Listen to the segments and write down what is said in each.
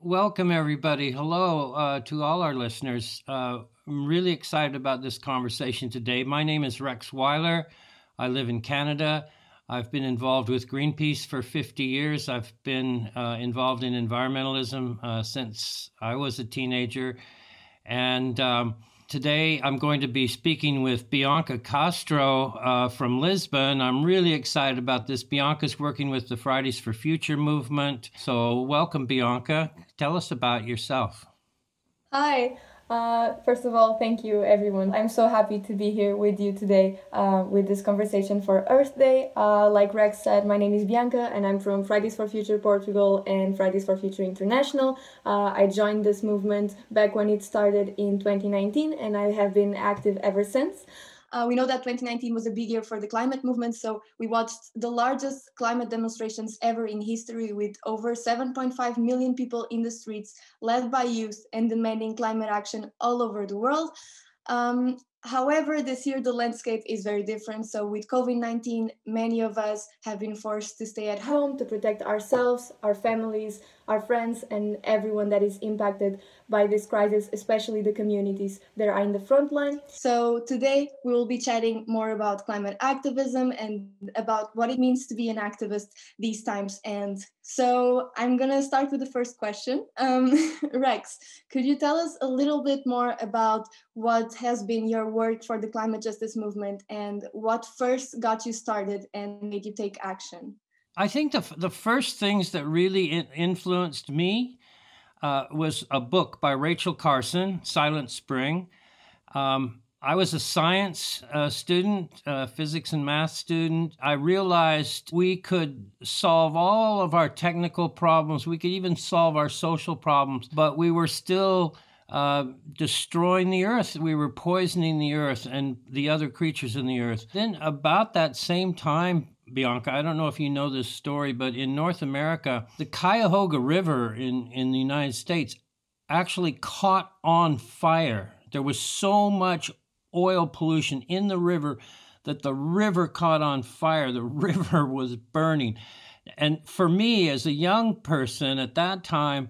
Welcome, everybody. Hello to all our listeners. I'm really excited about this conversation today. My name is Rex Weyler. I live in Canada. I've been involved with Greenpeace for 50 years. I've been involved in environmentalism since I was a teenager. And today I'm going to be speaking with Bianca Castro from Lisbon. I'm really excited about this. Bianca's working with the Fridays for Future movement. So welcome, Bianca. Tell us about yourself. Hi. First of all, thank you, everyone. I'm so happy to be here with you today with this conversation for Earth Day. Like Rex said, my name is Bianca, and I'm from Fridays for Future Portugal and Fridays for Future International. I joined this movement back when it started in 2019, and I have been active ever since. We know that 2019 was a big year for the climate movement, so we watched the largest climate demonstrations ever in history with over 7.5 million people in the streets, led by youth and demanding climate action all over the world. However, this year the landscape is very different. So with COVID-19, many of us have been forced to stay at home to protect ourselves, our families, our friends, and everyone that is impacted by this crisis, especially the communities that are in the front line. So today we will be chatting more about climate activism and about what it means to be an activist these times. And so I'm gonna start with the first question. Rex, could you tell us a little bit more about what has been your work for the climate justice movement and what first got you started and made you take action? I think the first things that really influenced me was a book by Rachel Carson, Silent Spring. I was a science student, physics and math student. I realized we could solve all of our technical problems. We could even solve our social problems, but we were still destroying the earth. We were poisoning the earth and the other creatures in the earth. Then about that same time, Bianca, I don't know if you know this story, but in North America, the Cuyahoga River in the United States actually caught on fire. There was so much oil pollution in the river that the river caught on fire. The river was burning. And for me, as a young person at that time,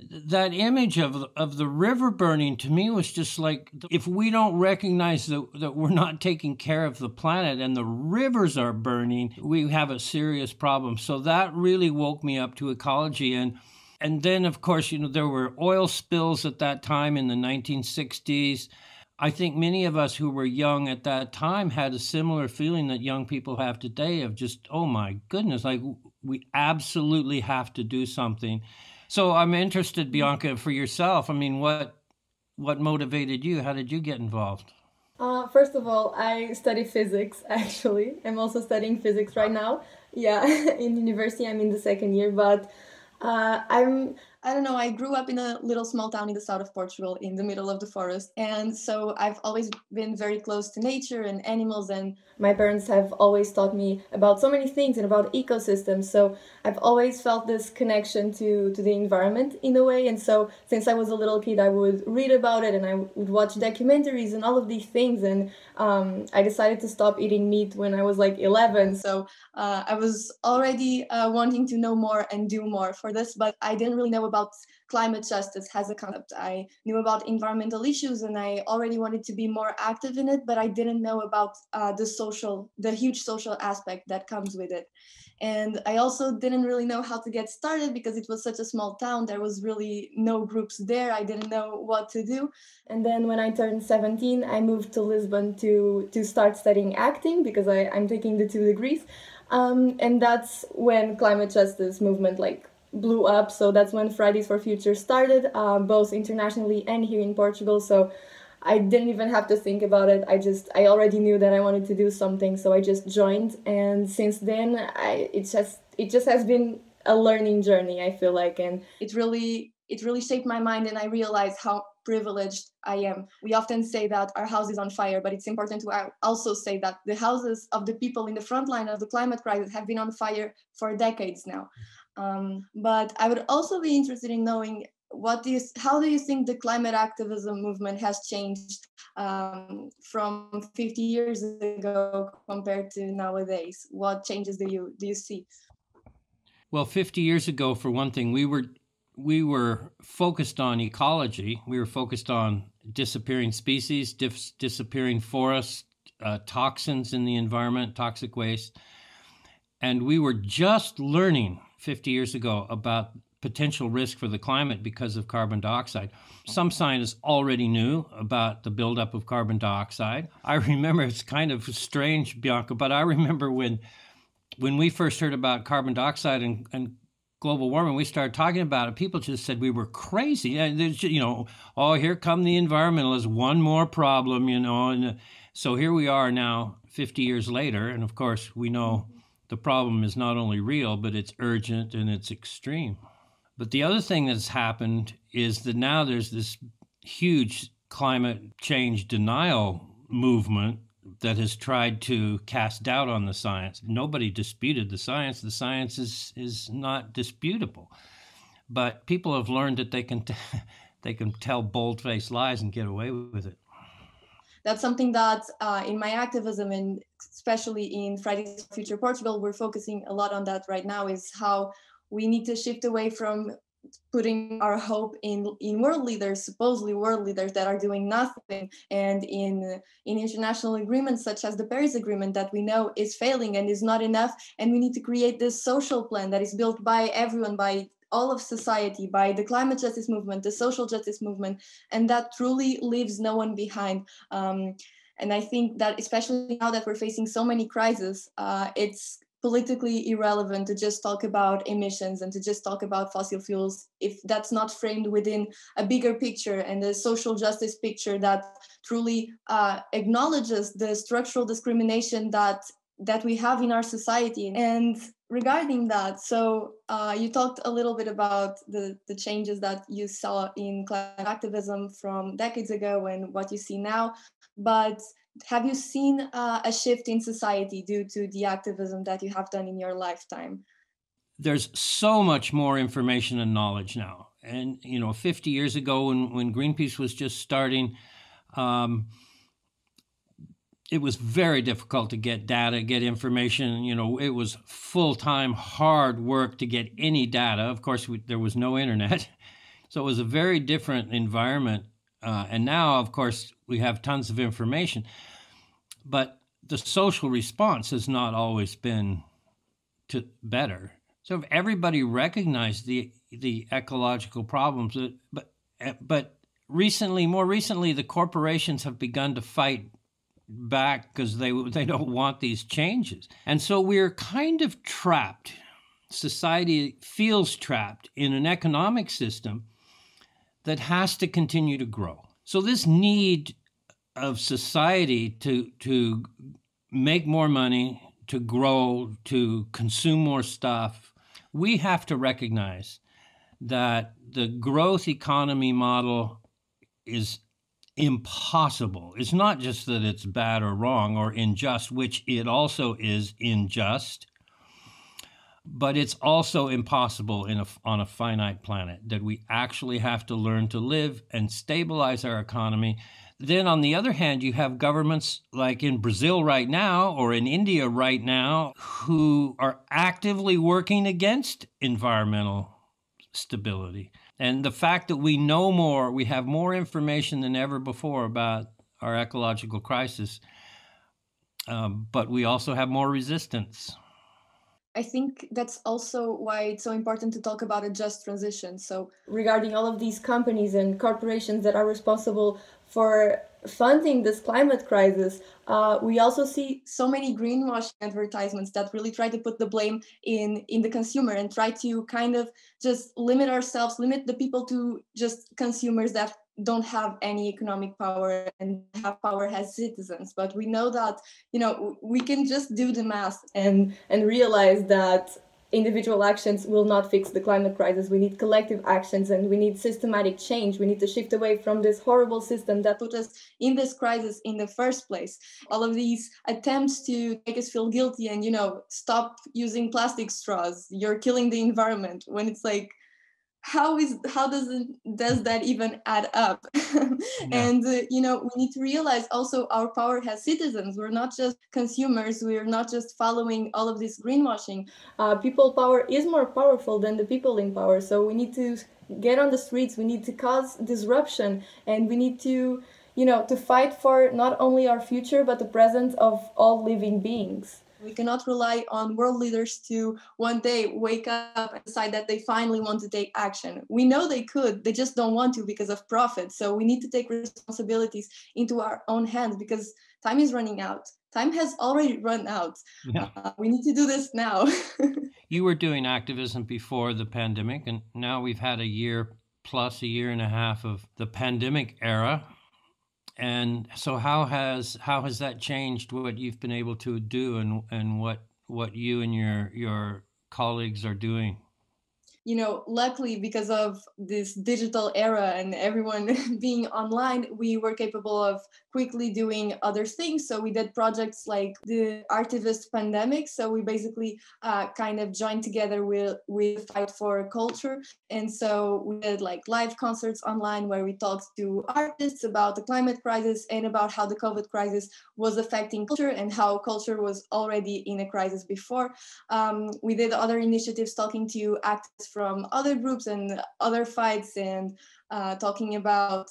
that image of the river burning to me was just like, if we don't recognize that we're not taking care of the planet and the rivers are burning, we have a serious problem. So that really woke me up to ecology. And then, of course, there were oil spills at that time in the 1960s. I think many of us who were young at that time had a similar feeling that young people have today of just, oh my goodness, like we absolutely have to do something. So I'm interested, Bianca, for yourself. I mean, what motivated you? How did you get involved? First of all, I study physics, actually. I'm also studying physics right now. Yeah, in university, I'm in the second year, but I don't know, I grew up in a little small town in the south of Portugal in the middle of the forest. And so I've always been very close to nature and animals. And my parents have always taught me about so many things and about ecosystems. So I've always felt this connection to the environment in a way. And so since I was a little kid, I would read about it and I would watch documentaries and all of these things. And I decided to stop eating meat when I was like 11. So I was already wanting to know more and do more for this, but I didn't really know about climate justice as a concept. I knew about environmental issues and I already wanted to be more active in it, but I didn't know about the huge social aspect that comes with it. And I also didn't really know how to get started because it was such a small town. There was really no groups there. I didn't know what to do. And then when I turned 17, I moved to Lisbon to start studying acting because I'm taking the 2 degrees. And that's when climate justice movement blew up. So that's when Fridays for Future started, both internationally and here in Portugal. So I didn't even have to think about it. I already knew that I wanted to do something, so I just joined. And since then, it just has been a learning journey, I feel like, and it really shaped my mind. And I realized how privileged I am. We often say that our house is on fire, but it's important to also say that the houses of the people in the front line of the climate crisis have been on fire for decades now. But I would also be interested in knowing how do you think the climate activism movement has changed from 50 years ago compared to nowadays? What changes do you see? Well, 50 years ago, for one thing, we were focused on ecology. We were focused on disappearing species, disappearing forests, toxins in the environment, toxic waste. And we were just learning 50 years ago about potential risk for the climate because of carbon dioxide. Some scientists already knew about the buildup of carbon dioxide. I remember, it's kind of strange, Bianca, but I remember when we first heard about carbon dioxide and global warming, we started talking about it. People just said we were crazy. And there's, oh, here come the environmentalists, one more problem, And so here we are now, 50 years later. And of course, we know the problem is not only real, but it's urgent and it's extreme. But the other thing that's happened is that now there's this huge climate change denial movement that has tried to cast doubt on the science. Nobody disputed the science. The science is not disputable. But people have learned that they can tell bold-faced lies and get away with it. That's something that in my activism, and especially in Fridays for Future Portugal, we're focusing a lot on that right now, is how we need to shift away from putting our hope in world leaders, supposedly world leaders that are doing nothing, and in international agreements such as the Paris Agreement that we know is failing and is not enough. And we need to create this social plan that is built by everyone, by all of society, by the climate justice movement, the social justice movement, and that truly leaves no one behind. And I think that especially now that we're facing so many crises, it's politically irrelevant to just talk about emissions and to just talk about fossil fuels if that's not framed within a bigger picture and a social justice picture that truly acknowledges the structural discrimination that we have in our society. And regarding that, so you talked a little bit about the changes that you saw in climate activism from decades ago and what you see now, but have you seen a shift in society due to the activism that you have done in your lifetime? There's so much more information and knowledge now. And, 50 years ago when Greenpeace was just starting, it was very difficult to get data, get information. It was full-time, hard work to get any data. Of course, there was no internet. So it was a very different environment. And now, of course, we have tons of information. But the social response has not always been better. So if everybody recognized the ecological problems, but more recently, the corporations have begun to fight back because they don't want these changes. And so we're kind of trapped. Society feels trapped in an economic system that has to continue to grow. So this need of society to make more money, to grow, to consume more stuff, we have to recognize that the growth economy model is impossible. It's not just that it's bad or wrong or unjust, which it also is unjust, but it's also impossible on a finite planet, that we actually have to learn to live and stabilize our economy. Then on the other hand, you have governments like in Brazil right now or in India right now who are actively working against environmental stability. And the fact that we know more, we have more information than ever before about our ecological crisis, but we also have more resistance. I think that's also why it's so important to talk about a just transition. So regarding all of these companies and corporations that are responsible for funding this climate crisis, we also see so many greenwashing advertisements that really try to put the blame in the consumer and try to kind of just limit the people to just consumers that don't have any economic power and have power as citizens. But we know that, we can just do the math and realize that individual actions will not fix the climate crisis. We need collective actions and we need systematic change. We need to shift away from this horrible system that put us in this crisis in the first place. All of these attempts to make us feel guilty and, stop using plastic straws. You're killing the environment, when it's like, does that even add up? Yeah. And we need to realize also our power as citizens. We're not just consumers. We're not just following all of this greenwashing. People power is more powerful than the people in power. So we need to get on the streets. We need to cause disruption, and we need to to fight for not only our future but the present of all living beings. We cannot rely on world leaders to one day wake up and decide that they finally want to take action. We know they could, they just don't want to because of profit. So we need to take responsibilities into our own hands because time is running out. Time has already run out. Yeah. We need to do this now. You were doing activism before the pandemic, and now we've had a year plus a year and a half of the pandemic era. And so how has that changed what you've been able to do and what you and your colleagues are doing? Luckily, because of this digital era and everyone being online, we were capable of quickly doing other things. So we did projects like the Artivist Pandemic. So we basically kind of joined together with Fight for Culture. And so we did like live concerts online where we talked to artists about the climate crisis and about how the COVID crisis was affecting culture and how culture was already in a crisis before. We did other initiatives talking to activists from other groups and other fights and talking about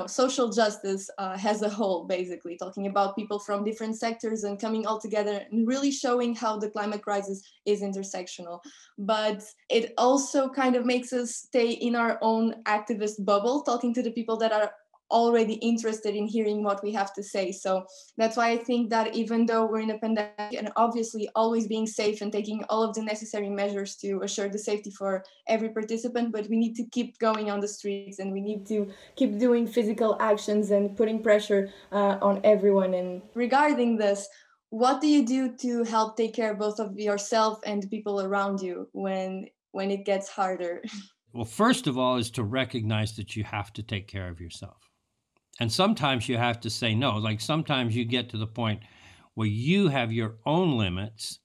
social justice as a whole, basically talking about people from different sectors and coming all together and really showing how the climate crisis is intersectional. But it also kind of makes us stay in our own activist bubble, talking to the people that are already interested in hearing what we have to say. So that's why I think that even though we're in a pandemic and obviously always being safe and taking all of the necessary measures to assure the safety for every participant, but we need to keep going on the streets and we need to keep doing physical actions and putting pressure on everyone. And regarding this, what do you do to help take care both of yourself and the people around you when it gets harder? Well, first of all is to recognize that you have to take care of yourself. And sometimes you have to say no. Like sometimes you get to the point where you have your own limits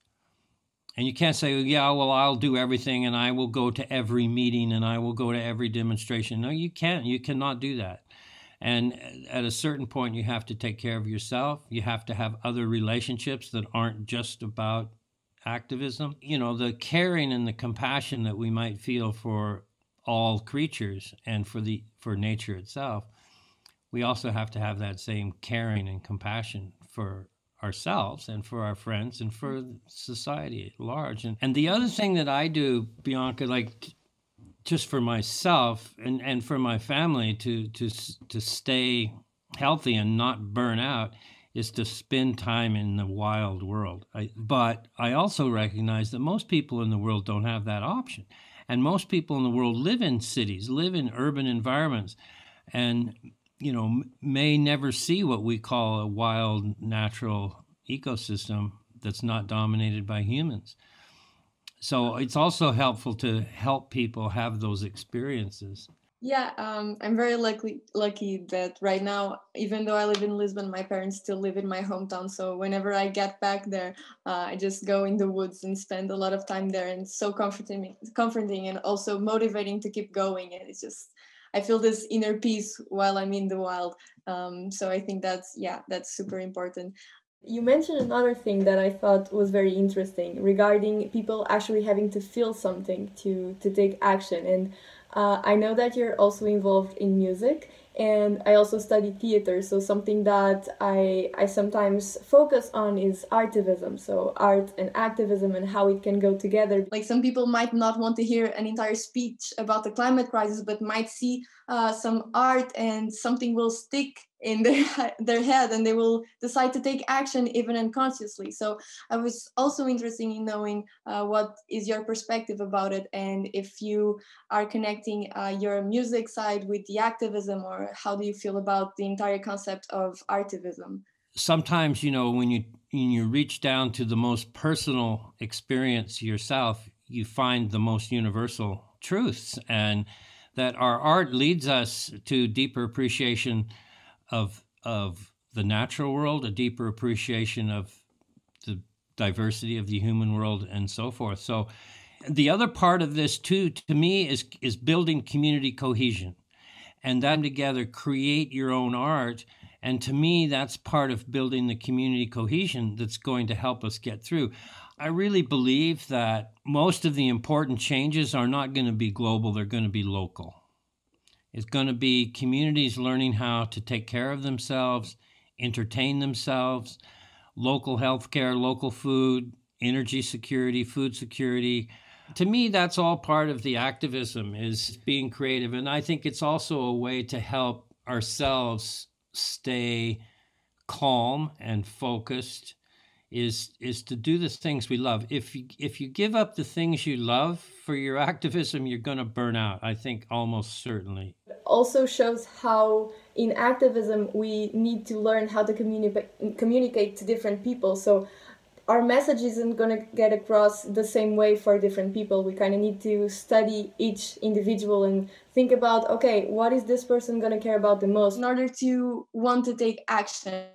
and you can't say, yeah, well, I'll do everything and I will go to every meeting and I will go to every demonstration. No, you can't. You cannot do that. And at a certain point, you have to take care of yourself. You have to have other relationships that aren't just about activism. The caring and the compassion that we might feel for all creatures and for nature itself, we also have to have that same caring and compassion for ourselves and for our friends and for society at large. And the other thing that I do, Bianca, like just for myself and for my family to stay healthy and not burn out, is to spend time in the wild world. But I also recognize that most people in the world don't have that option. And most people in the world live in cities, live in urban environments, and may never see what we call a wild natural ecosystem that's not dominated by humans. So it's also helpful to help people have those experiences. Yeah, I'm very lucky that right now, even though I live in Lisbon, my parents still live in my hometown. So whenever I get back there, I just go in the woods and spend a lot of time there, and it's so comforting and also motivating to keep going. And it's just, I feel this inner peace while I'm in the wild. So I think that's super important. You mentioned another thing that I thought was very interesting regarding people actually having to feel something to take action. And I know that you're also involved in music, and I also study theater. So something that I sometimes focus on is artivism. So art and activism and how it can go together. Like some people might not want to hear an entire speech about the climate crisis, but might see some art and something will stick in their head and they will decide to take action even unconsciously. So I was also interested in knowing what is your perspective about it, and if you are connecting your music side with the activism, or how do you feel about the entire concept of artivism? Sometimes, when you reach down to the most personal experience yourself, you find the most universal truths, and that our art leads us to deeper appreciation of the natural world, a deeper appreciation of the diversity of the human world, and so forth. So The other part of this too, to me, is building community cohesion, and that together create your own art. And to me, that's part of building the community cohesion that's going to help us get through. I really believe that most of the important changes are not going to be global, they're going to be local. It's going to be communities learning how to take care of themselves, entertain themselves, local healthcare, local food, energy security, food security. To me, that's all part of the activism, is being creative. And I think it's also a way to help ourselves stay calm and focused, is to do the things we love. If you give up the things you love for your activism, you're going to burn out, I think, almost certainly. Also shows how in activism we need to learn how to communicate to different people. So our message isn't going to get across the same way for different people. We kind of need to study each individual and think about, okay, what is this person going to care about the most in order to want to take action,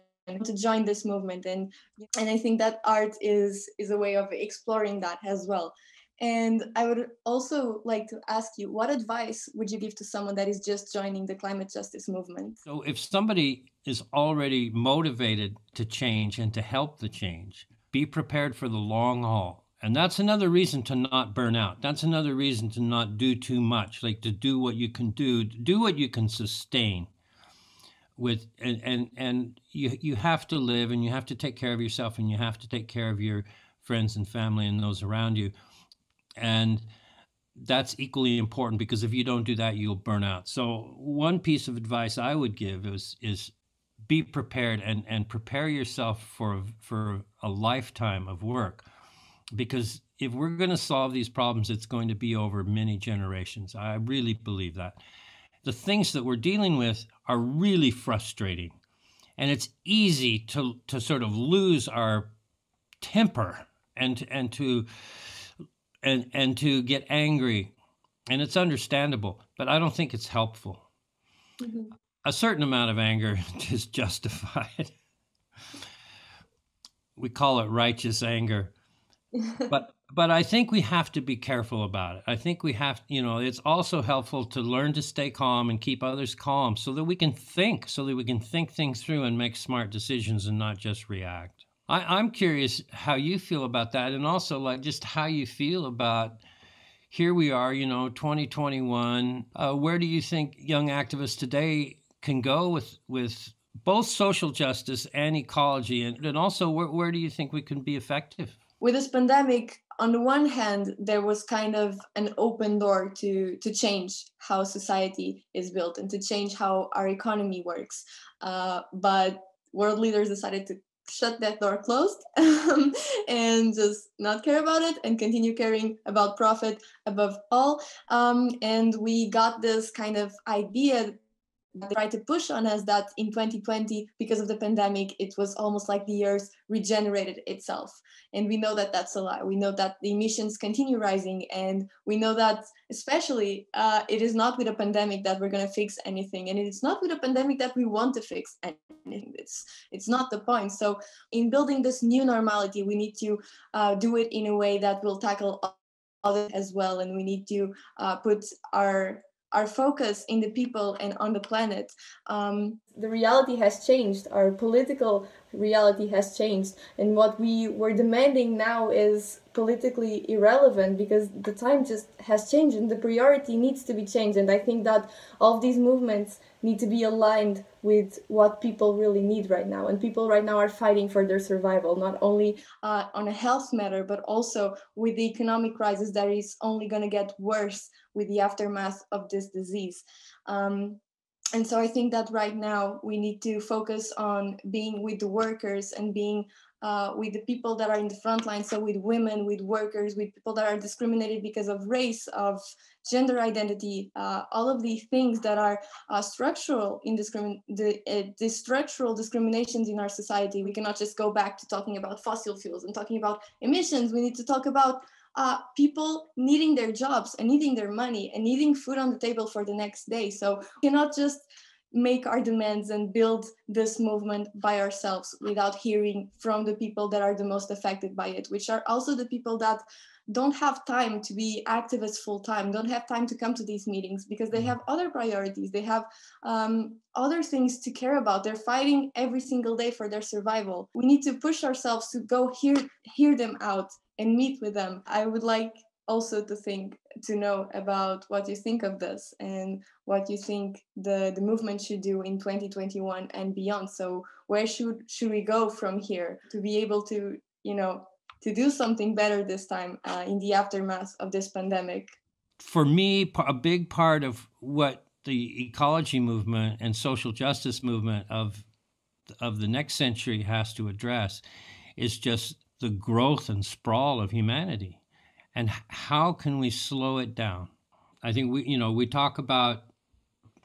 to join this movement. And I think that art is a way of exploring that as well. And I would also like to ask you, what advice would you give to someone that is just joining the climate justice movement? So if somebody is already motivated to change and to help the change, be prepared for the long haul. And that's another reason to not burn out. That's another reason to not do too much, like to do what you can do what you can sustain. And you have to live, and you have to take care of yourself, and you have to take care of your friends and family and those around you. And that's equally important, because if you don't do that, you'll burn out. So one piece of advice I would give is be prepared, and prepare yourself for a lifetime of work. Because if we're going to solve these problems, it's going to be over many generations. I really believe that. The things that we're dealing with are really frustrating. And it's easy to sort of lose our temper and to get angry. And it's understandable, but I don't think it's helpful. Mm-hmm. A certain amount of anger is justified. We call it righteous anger. But I think we have to be careful about it. I think we have, it's also helpful to learn to stay calm and keep others calm, so that we can think things through and make smart decisions and not just react. I'm curious how you feel about that, and also like just how you feel about, here we are, 2021. Where do you think young activists today can go with both social justice and ecology? And also, where do you think we can be effective? With this pandemic, on the one hand, there was kind of an open door to change how society is built and to change how our economy works. But world leaders decided to shut that door closed and just not care about it and continue caring about profit above all. And we got this kind of idea they tried to push on us that in 2020, because of the pandemic, it was almost like the earth regenerated itself. And we know that that's a lie. We know that the emissions continue rising. And we know that especially it is not with a pandemic that we're going to fix anything. And it's not with a pandemic that we want to fix anything. It's not the point. So in building this new normality, we need to do it in a way that will tackle others as well. And we need to put our focus in the people and on the planet. The reality has changed. Our political reality has changed. And what we were demanding now is politically irrelevant, because the time just has changed and the priority needs to be changed. And I think that all of these movements need to be aligned with what people really need right now. And people right now are fighting for their survival, not only on a health matter, but also with the economic crisis that is only going to get worse with the aftermath of this disease. And so I think that right now we need to focus on being with the workers and being with the people that are in the front line. So with women, with workers, with people that are discriminated because of race, of gender identity, all of these things that are structural in the structural discriminations in our society. We cannot just go back to talking about fossil fuels and talking about emissions. We need to talk about people needing their jobs and needing their money and needing food on the table for the next day. So we cannot just make our demands and build this movement by ourselves without hearing from the people that are the most affected by it, which are also the people that don't have time to be activists full time, don't have time to come to these meetings because they have other priorities. They have other things to care about. They're fighting every single day for their survival. We need to push ourselves to go hear them out and meet with them. I would like also to know about what you think of this and what you think the movement should do in 2021 and beyond. So where should we go from here to be able to, to do something better this time in the aftermath of this pandemic? For me, a big part of what the ecology movement and social justice movement of the next century has to address is just the growth and sprawl of humanity. And how can we slow it down? I think we talk about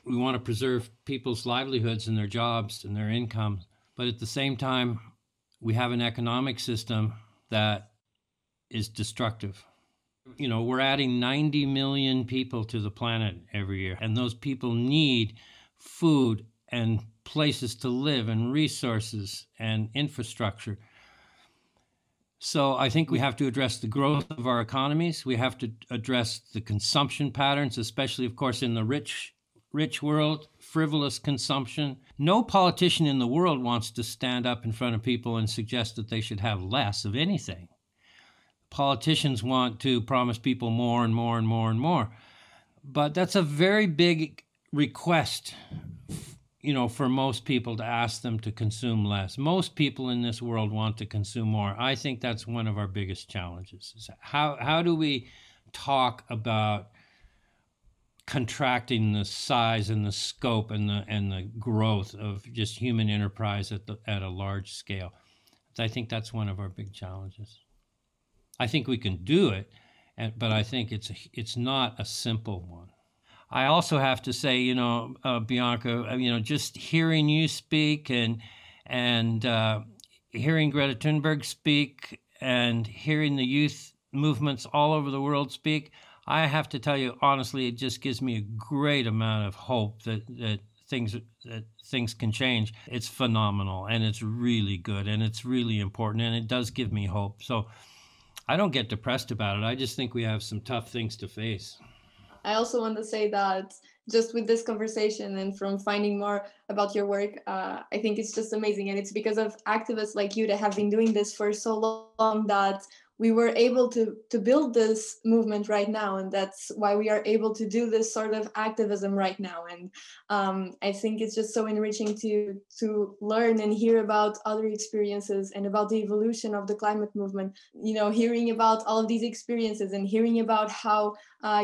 we want to preserve people's livelihoods and their jobs and their incomes, but at the same time, we have an economic system that is destructive. We're adding 90 million people to the planet every year, and those people need food and places to live and resources and infrastructure. So I think we have to address the growth of our economies. We have to address the consumption patterns, especially, of course, in the rich world, frivolous consumption. No politician in the world wants to stand up in front of people and suggest that they should have less of anything. Politicians want to promise people more and more and more and more. But that's a very big request, for most people to ask them to consume less. Most people in this world want to consume more. I think that's one of our biggest challenges. Is how do we talk about contracting the size and the scope and the growth of just human enterprise at a large scale? I think that's one of our big challenges. I think we can do it, but I think it's not a simple one. I also have to say, Bianca, just hearing you speak and hearing Greta Thunberg speak and hearing the youth movements all over the world speak, I have to tell you, honestly, it just gives me a great amount of hope that things can change. It's phenomenal, and it's really good, and it's really important, and it does give me hope. So I don't get depressed about it. I just think we have some tough things to face. I also want to say that just with this conversation and from finding more about your work, I think it's just amazing. And it's because of activists like you that have been doing this for so long that we were able to build this movement right now. And that's why we are able to do this sort of activism right now. And I think it's just so enriching to learn and hear about other experiences and about the evolution of the climate movement. Hearing about all of these experiences and hearing about how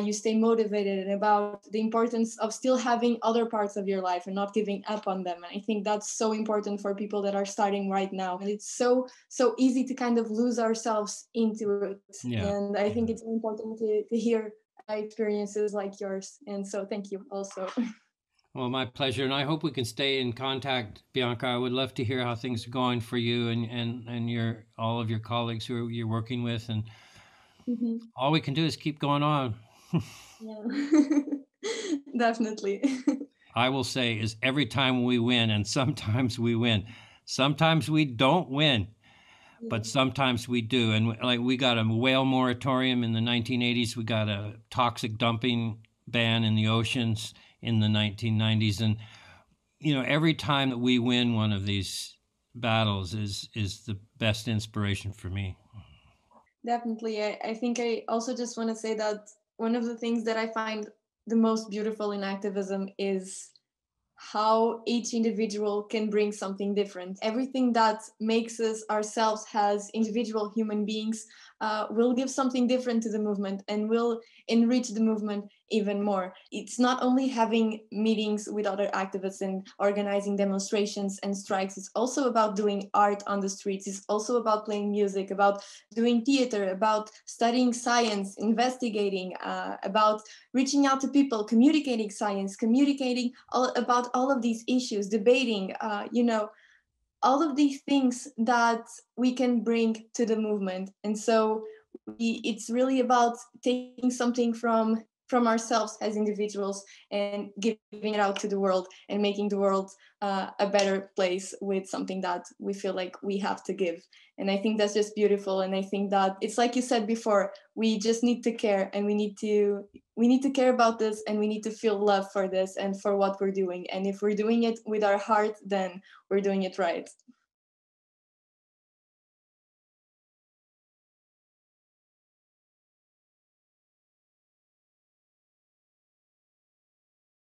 you stay motivated and about the importance of still having other parts of your life and not giving up on them. And I think that's so important for people that are starting right now. And it's so easy to kind of lose ourselves into it. Yeah. And I think it's important to hear experiences like yours. And so thank you also. Well, my pleasure. And I hope we can stay in contact, Bianca. I would love to hear how things are going for you and all of your colleagues who you're working with. And all we can do is keep going on. Yeah, definitely. I will say is every time we win, and sometimes we win, sometimes we don't win, but sometimes we do. And like we got a whale moratorium in the 1980s. We got a toxic dumping ban in the oceans in the 1990s. And, every time that we win one of these battles is the best inspiration for me. Definitely. I think I also just want to say that one of the things that I find the most beautiful in activism is how each individual can bring something different. Everything that makes us ourselves as individual human beings will give something different to the movement and will enrich the movement even more. It's not only having meetings with other activists and organizing demonstrations and strikes. It's also about doing art on the streets. It's also about playing music, about doing theater, about studying science, investigating, about reaching out to people, communicating science, communicating about all of these issues, debating, all of these things that we can bring to the movement. And so it's really about taking something from from ourselves as individuals and giving it out to the world and making the world a better place with something that we feel like we have to give. And I think that's just beautiful. And I think that it's like you said before, we just need to care, and we need to care about this, and we need to feel love for this and for what we're doing. And if we're doing it with our heart, then we're doing it right.